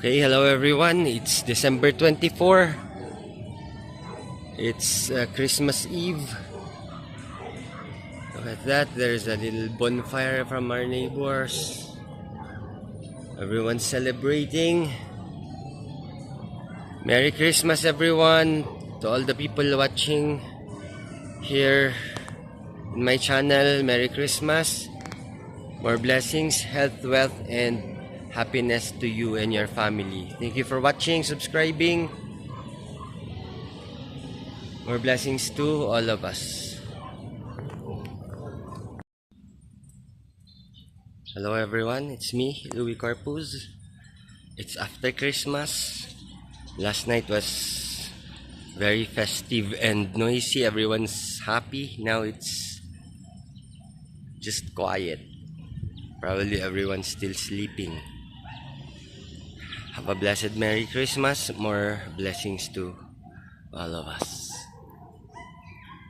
Okay, hello everyone. It's December 24. It's Christmas Eve. Look at that. There's a little bonfire from our neighbors. Everyone's celebrating. Merry Christmas, everyone. To all the people watching here in my channel, Merry Christmas. More blessings, health, wealth, and happiness to you and your family. Thank you for watching, subscribing. More blessings to all of us. Hello everyone, it's me, Louis Corpuz. It's after Christmas. Last night was very festive and noisy. Everyone's happy. Now it's just quiet. Probably everyone's still sleeping. Have a blessed Merry Christmas. More blessings to all of us.